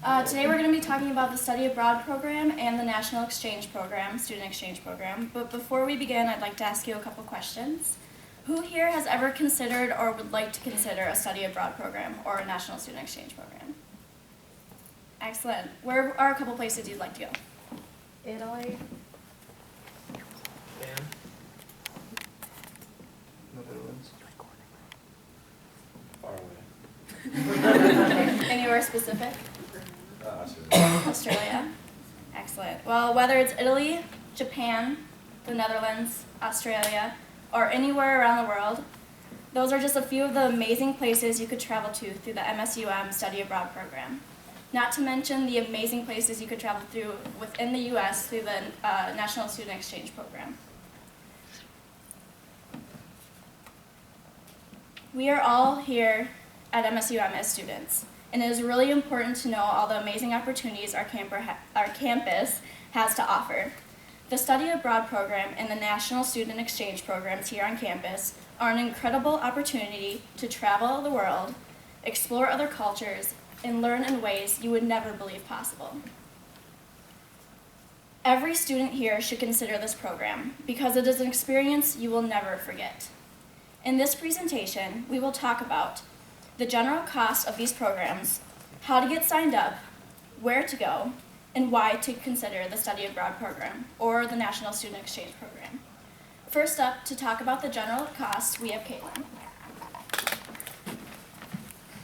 Today we're going to be talking about the Study Abroad program and the National Exchange Program, Student Exchange Program. But before we begin, I'd like to ask you a couple questions. Who here has ever considered or would like to consider a Study Abroad program or a National Student Exchange Program? Excellent. Where are a couple places you'd like to go? Italy. Japan. Netherlands. Far away. Anywhere specific? Australia. Australia. Excellent. Well, whether it's Italy, Japan, the Netherlands, Australia, or anywhere around the world, those are just a few of the amazing places you could travel to through the MSUM Study Abroad program. Not to mention the amazing places you could travel through within the U.S. through the National Student Exchange Program. We are all here at MSUM as students, and it is really important to know all the amazing opportunities our campus has to offer. The Study Abroad program and the National Student Exchange programs here on campus are an incredible opportunity to travel the world, explore other cultures, and learn in ways you would never believe possible. Every student here should consider this program because it is an experience you will never forget. In this presentation, we will talk about the general cost of these programs, how to get signed up, where to go, and why to consider the Study Abroad program or the National Student Exchange Program. First up, to talk about the general costs, we have Caitlin.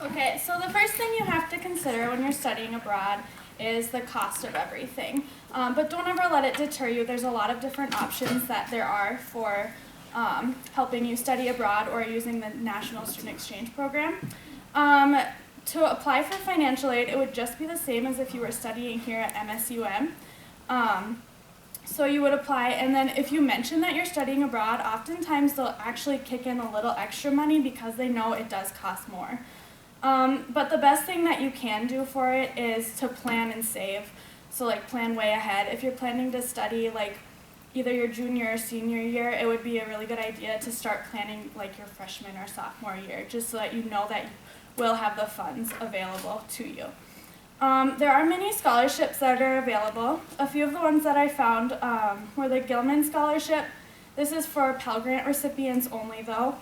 Okay, so the first thing you have to consider when you're studying abroad is the cost of everything. But don't ever let it deter you. There's a lot of different options that there are for helping you study abroad or using the National Student Exchange Program. To apply for financial aid, it would just be the same as if you were studying here at MSUM. So you would apply, and then if you mention that you're studying abroad, oftentimes they'll actually kick in a little extra money because they know it does cost more. But the best thing that you can do for it is to plan and save. So like plan way ahead. If you're planning to study like either your junior or senior year, it would be a really good idea to start planning like your freshman or sophomore year, just so that you know that you will have the funds available to you. There are many scholarships that are available. A few of the ones that I found were the Gilman Scholarship. This is for Pell Grant recipients only though.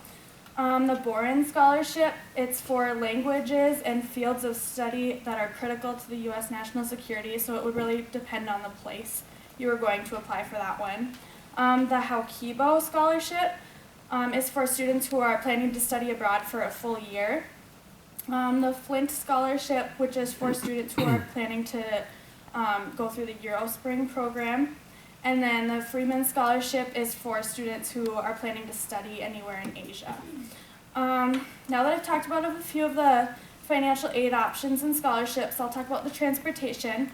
The Boren Scholarship, it's for languages and fields of study that are critical to the U.S. national security, so it would really depend on the place you were going to apply for that one. The Haukibo Scholarship is for students who are planning to study abroad for a full year. The Flint Scholarship, which is for students who are planning to go through the Eurospring program. And then the Freeman Scholarship is for students who are planning to study anywhere in Asia. Now that I've talked about a few of the financial aid options and scholarships, I'll talk about the transportation.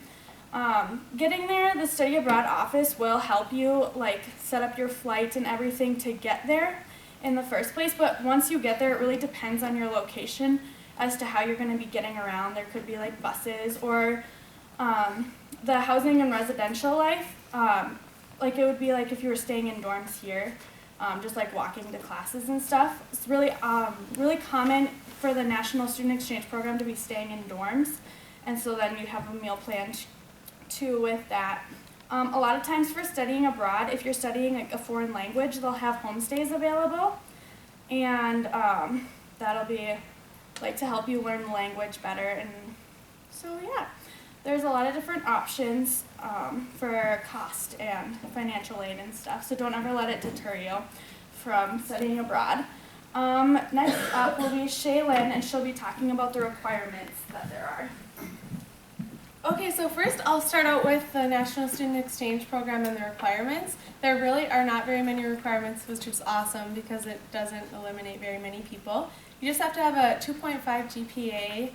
Getting there, the Study Abroad office will help you like set up your flight and everything to get there in the first place, but once you get there, it really depends on your location as to how you're going to be getting around. There could be like buses or the housing and residential life. Like it would be like if you were staying in dorms here, just like walking to classes and stuff. It's really common for the National Student Exchange Program to be staying in dorms, and so then you have a meal plan too with that. A lot of times for studying abroad, if you're studying like a foreign language, they'll have homestays available, and that'll be like to help you learn the language better. And so yeah, there's a lot of different options for cost and financial aid and stuff, so don't ever let it deter you from studying abroad. Next up will be Shaylin, and she'll be talking about the requirements that there are. Okay, so first I'll start out with the National Student Exchange Program and the requirements. There really are not very many requirements, which is awesome because it doesn't eliminate very many people. You just have to have a 2.5 GPA,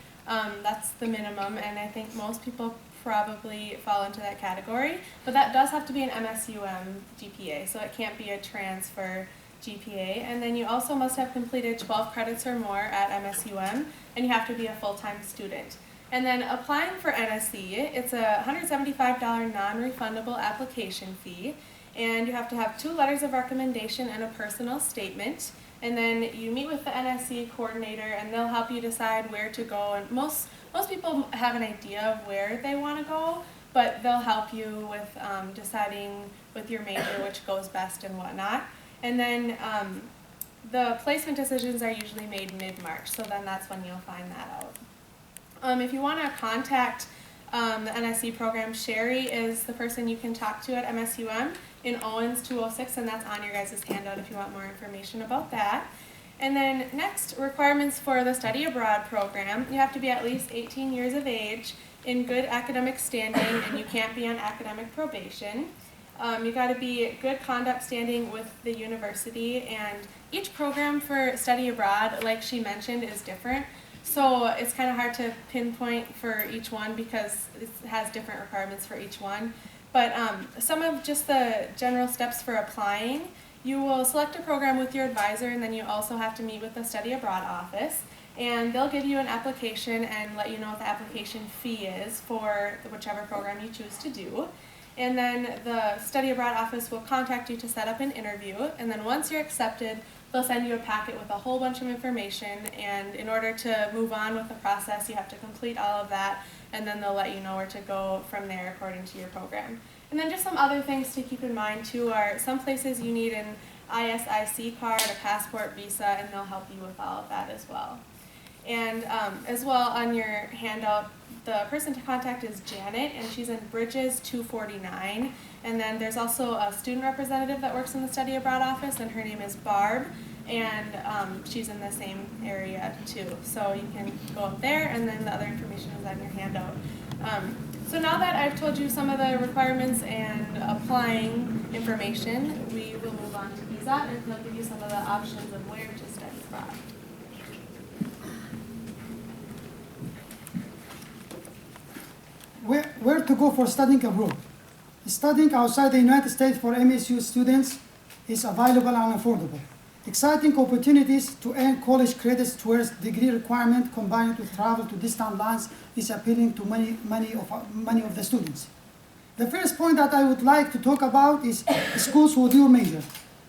that's the minimum, and I think most people probably fall into that category, but that does have to be an MSUM GPA, so it can't be a transfer GPA. And then you also must have completed 12 credits or more at MSUM, and you have to be a full-time student. And then applying for NSE, it's a $175 non-refundable application fee, and you have to have 2 letters of recommendation and a personal statement. And then you meet with the NSE coordinator, and they'll help you decide where to go. And most most people have an idea of where they want to go, but they'll help you with deciding with your major which goes best and whatnot. And then the placement decisions are usually made mid-March, so then that's when you'll find that out. If you want to contact the NSC program, Sherry is the person you can talk to at MSUM in Owens 206, and that's on your guys' handout if you want more information about that. And then next, requirements for the study abroad program. You have to be at least 18 years of age, in good academic standing, and you can't be on academic probation. You got to be good conduct standing with the university, and each program for study abroad, like she mentioned, is different. So it's kind of hard to pinpoint for each one because it has different requirements for each one. But some of just the general steps for applying, you will select a program with your advisor, and then you also have to meet with the study abroad office. And they'll give you an application and let you know what the application fee is for whichever program you choose to do. And then the study abroad office will contact you to set up an interview. And then once you're accepted, they'll send you a packet with a whole bunch of information. And in order to move on with the process, you have to complete all of that. And then they'll let you know where to go from there according to your program. And then just some other things to keep in mind too are some places you need an ISIC card, a passport, visa, and they'll help you with all of that as well. And as well on your handout, the person to contact is Janet, and she's in Bridges 249. And then there's also a student representative that works in the study abroad office, and her name is Barb, and she's in the same area too. So you can go up there, and then the other information is on your handout. So now that I've told you some of the requirements and applying information, we will move on to Ezat, and he'll give you some of the options of where to study abroad. Where to go for studying abroad? Studying outside the United States for MSU students is available and affordable. Exciting opportunities to earn college credits towards degree requirement combined with travel to distant lands is appealing to many of the students. The first point that I would like to talk about is schools with your major.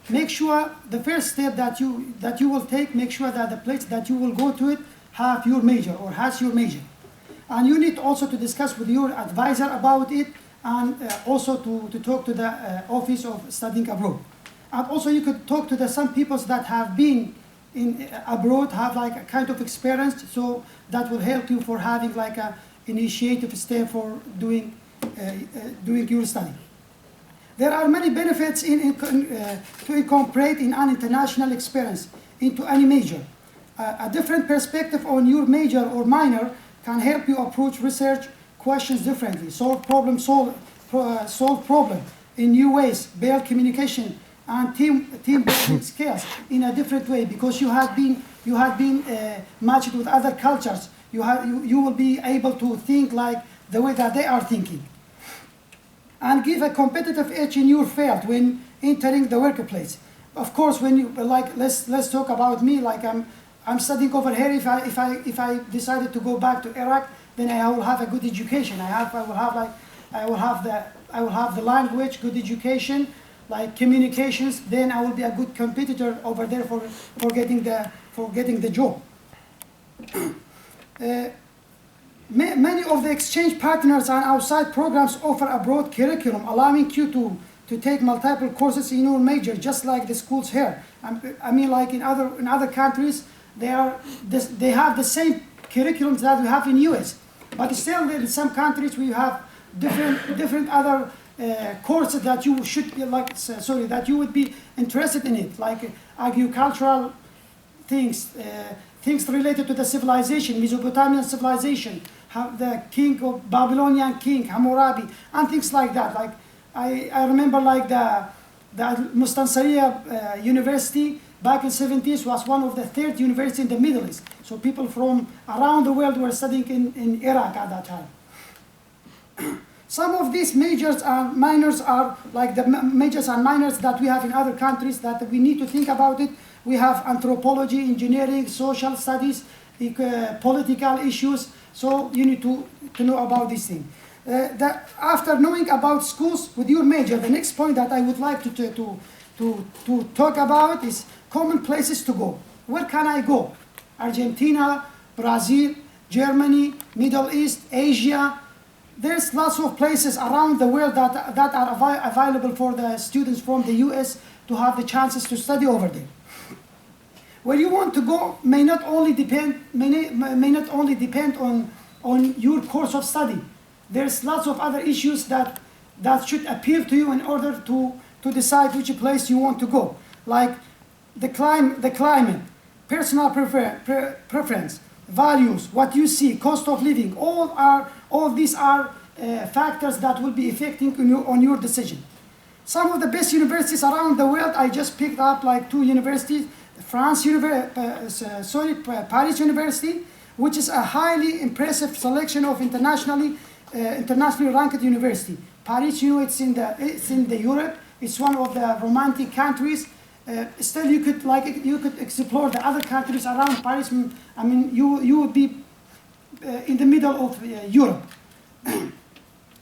Make sure the first step that you will take, make sure that the place that you will go to it have your major or has your major. And you need also to discuss with your advisor about it, and also to talk to the Office of Studying Abroad. And also you could talk to some people that have been abroad, have like a kind of experience, so that will help you for having like a initiative step for doing your study. There are many benefits to incorporate in an international experience into any major. A different perspective on your major or minor can help you approach research questions differently, solve problem in new ways, build communication and team building skills in a different way, because you have been matched with other cultures. You will be able to think like the way that they are thinking, and give a competitive edge in your field when entering the workplace. Of course, when you like, let's talk about me. Like I'm studying over here. If I decided to go back to Iraq, then I will have a good education. I will have the language, good education, like communications. Then I will be a good competitor over there for getting the job. Many of the exchange partners and outside programs offer a broad curriculum, allowing you to take multiple courses in your major, just like the schools here. I mean, like in other countries, they have the same curriculums that we have in US, but still in some countries we have different other courses that you should that you would be interested in it, like agricultural things, things related to the civilization, Mesopotamian civilization, the king of Babylonian king Hammurabi, and things like that. Like I remember like the Mustansariya University back in the 70s was one of the third universities in the Middle East. So people from around the world were studying in Iraq at that time. Some of these majors and minors are like the majors and minors that we have in other countries that we need to think about it. We have anthropology, engineering, social studies, political issues. So you need to know about these things. After knowing about schools with your major, the next point that I would like to talk about is common places to go. Where can I go? Argentina, Brazil, Germany, Middle East, Asia. There's lots of places around the world that are available for the students from the US to have the chances to study over there. Where you want to go may not only depend on your course of study. There's lots of other issues that should appeal to you in order to decide which place you want to go, like the climate, personal preference, values, what you see, cost of living. All these are factors that will be affecting on your decision. Some of the best universities around the world, I just picked up like 2 universities. Paris University, which is a highly impressive selection of internationally ranked university. Paris, it's in the Europe. It's one of the romantic countries. Still, you could explore the other countries around Paris. I mean, you would be in the middle of Europe.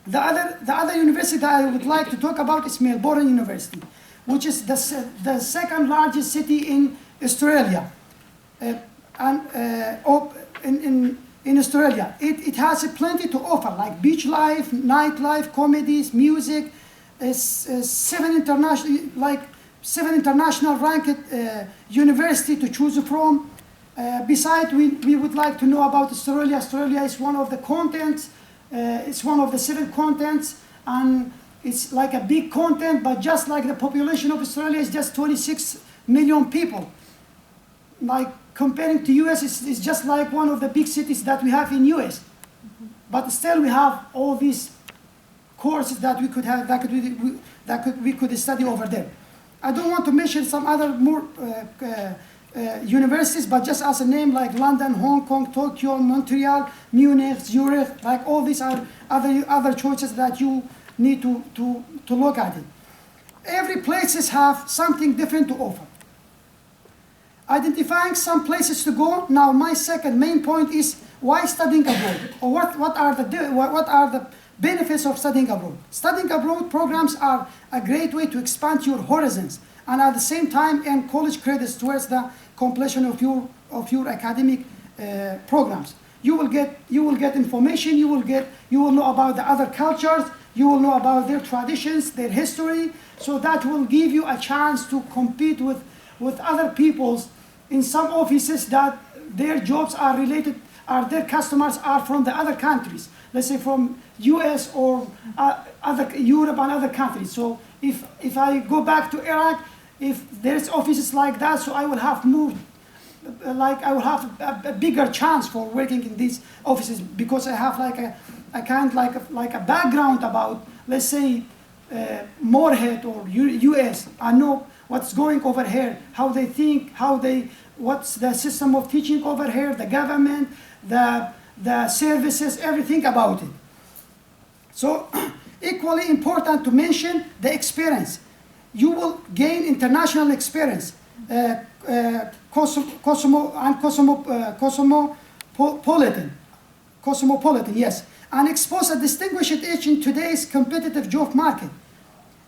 The other university that I would like to talk about is Melbourne University, which is the second largest city in Australia. In Australia, it has plenty to offer, like beach life, nightlife, comedies, music. 7 international ranked university to choose from. Besides, we would like to know about Australia. Australia is one of the continents. It's one of the 7 continents, and it's like a big continent, but just like the population of Australia is just 26 million people. Like comparing to US, it's just like one of the big cities that we have in US. But still we have all these courses that we could have, we could study over there. I don't want to mention some other more universities, but just as a name like London, Hong Kong, Tokyo, Montreal, Munich, Zurich, like all these are other choices that you need to look at it. Every places have something different to offer. Identifying some places to go. Now, my second main point is why studying abroad, or what are the benefits of studying abroad. Studying abroad programs are a great way to expand your horizons and at the same time earn college credits towards the completion of your academic programs. You will get information. You will know about the other cultures. You will know about their traditions, their history. So that will give you a chance to compete with other peoples in some offices that their jobs are related, their customers are from the other countries. Let's say from US or other Europe and other countries. So if I go back to Iraq, if there's offices like that, so I will have moved, like I will have a bigger chance for working in these offices because I have like a kind like a background about, let's say, Moorhead or US. I know what's going over here, how they think, what's the system of teaching over here, the government, the services, everything about it. So equally important to mention the experience. You will gain international experience, cosmopolitan, yes, and expose a distinguished edge in today's competitive job market.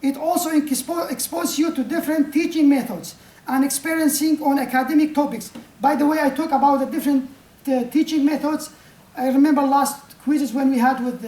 It also exposes you to different teaching methods and experiencing on academic topics. By the way, I talk about the different teaching methods. I remember last quizzes when we had with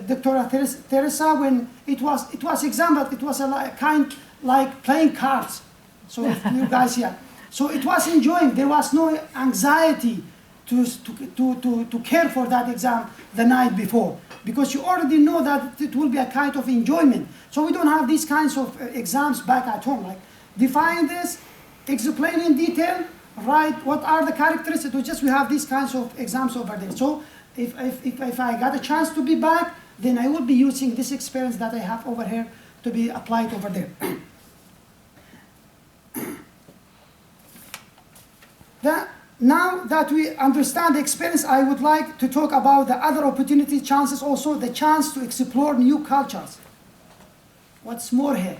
Dr. Teresa, when it was example, it was a kind like playing cards. So you guys here. So it was enjoying. There was no anxiety to care for that exam the night before, because you already know that it will be a kind of enjoyment. So we don't have these kinds of exams back at home, like define this, explain in detail, write what are the characteristics. We have these kinds of exams over there. So if I got a chance to be back, then I will be using this experience that I have over here to be applied over there. Now that we understand the experience, I would like to talk about the other opportunity chances, also the chance to explore new cultures. What's Moorhead?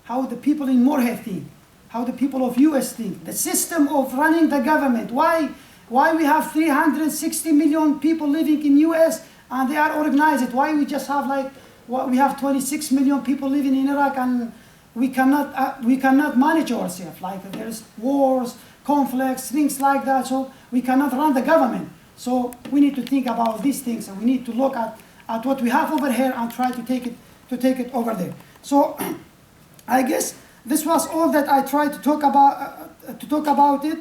How the people in Moorhead think? How the people of US think? The system of running the government. Why we have 360 million people living in US and they are organized? Why we just have we have 26 million people living in Iraq and we cannot manage ourselves? Like there's wars, conflicts, things like that, so we cannot run the government. So we need to think about these things, and we need to look at what we have over here and try to take it over there. So I guess this was all that I tried to talk about it.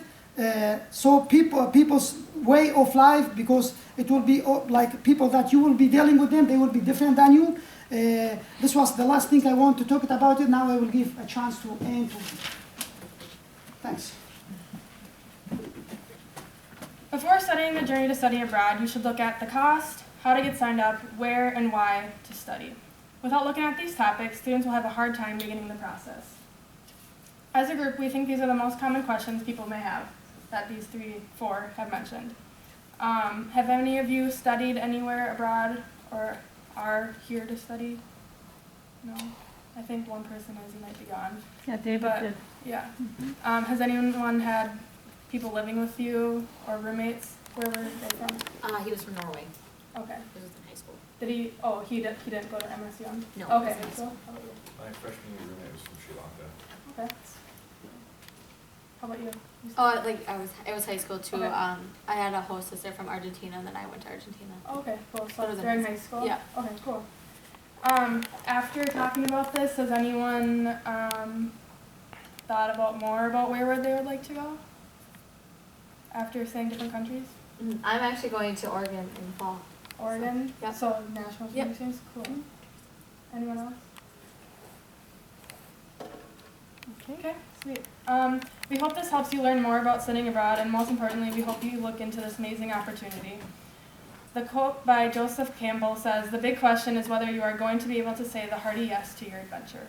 So people's way of life, because it will be like people that you will be dealing with them, they will be different than you. This was the last thing I want to talk about it. Now I will give a chance to Anne to. Thanks. Before studying the journey to study abroad, you should look at the cost, how to get signed up, where and why to study. Without looking at these topics, students will have a hard time beginning the process. As a group, we think these are the most common questions people may have, that these four have mentioned. Have any of you studied anywhere abroad or are here to study? No? I think one person is, he might be gone. Yeah, David But, did. yeah. Has anyone had people living with you or roommates? Where were they from? He was from Norway. Okay. He was in high school. Did he, he didn't go to MSU? No, Okay, he was in high cool. My freshman year roommate was from Sri Lanka. Okay. How about you? Oh, like it was high school too. Okay. I had a hostess there from Argentina, and then I went to Argentina. Okay, cool. So Better than they're in high high school? Yeah. Okay, cool. After talking about this, has anyone thought more about where they would like to go? After saying different countries? I'm actually going to Oregon in fall. Oregon? Yep. So national Yep. students? Cool. Anyone else? Okay, sweet. We hope this helps you learn more about studying abroad, and most importantly, we hope you look into this amazing opportunity. The quote by Joseph Campbell says, "The big question is whether you are going to be able to say the hearty yes to your adventure."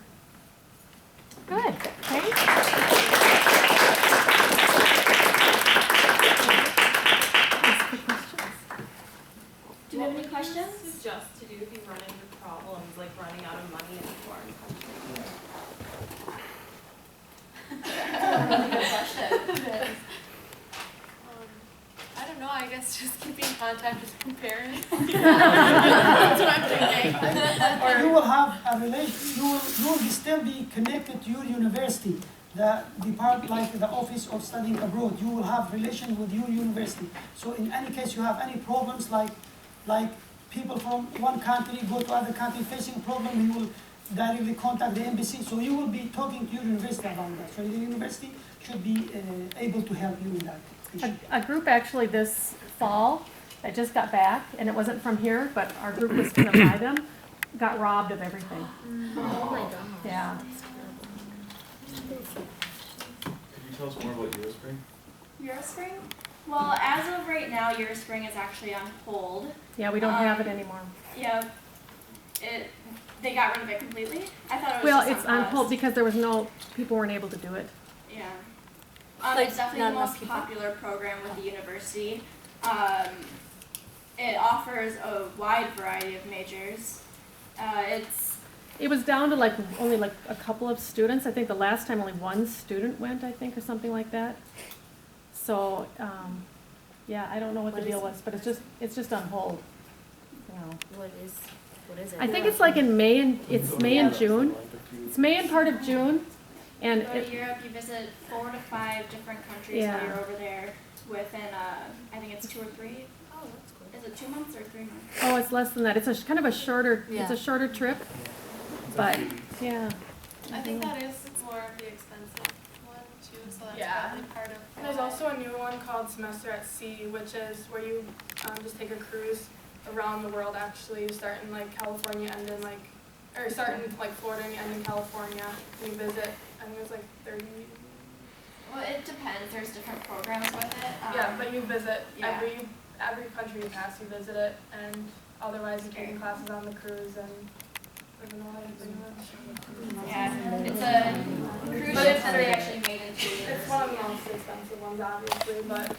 Good. Great. Do you have any questions? Suggest to do if you run into problems like running out of money in a foreign country? Really good question. I don't know, I guess just keep in contact with your parents. That's what I'm thinking. You will have a relation. You will still be connected to your university. The part like the office of studying abroad, you will have relation with your university. So in any case you have any problems, like people from one country go to other country facing problem, you will directly contact the embassy. So you will be talking to your university about that. So the university should be able to help you in that issue. A group actually this fall that just got back, and it wasn't from here, but our group was going to buy them, got robbed of everything. Oh my god. Yeah. Could you tell us more about Eurospring? Eurospring? Well, as of right now, Eurospring is actually on hold. Yeah, we don't have it anymore. Yeah, they got rid of it completely. I thought it was Well, just it's on pause. hold because there was people weren't able to do it. Yeah. Like, It's definitely not the enough most people? popular program with the university. It offers a wide variety of majors. It was down to only a couple of students. I think the last time only one student went, I think, or something like that. So, yeah, I don't know what the What deal is was, but it's just on hold. You know. What is it? I think it's like in May and June. It's May and part of June, and you go to Europe, you visit 4 to 5 different countries Yeah. while you're over there within, I think it's 2 or 3. Oh, that's cool. Is it 2 months or 3 months? oh, it's less than that. It's kind of a shorter. Yeah. It's a shorter trip, but yeah. I think that is more of the expensive one too, so that's Yeah. probably part of. And there's also a new one called Semester at Sea, which is where you just take a cruise around the world. Actually, you start in California, and then start in Florida and you end in California. And you visit. I think it's 30. Well, it depends. There's different programs with it. Yeah, but you visit yeah. every country you pass. You visit it, and otherwise you're taking classes on the cruise and living the life pretty much. Yeah, it's a cruise ship that they actually made into. It's one of the most expensive ones, obviously, but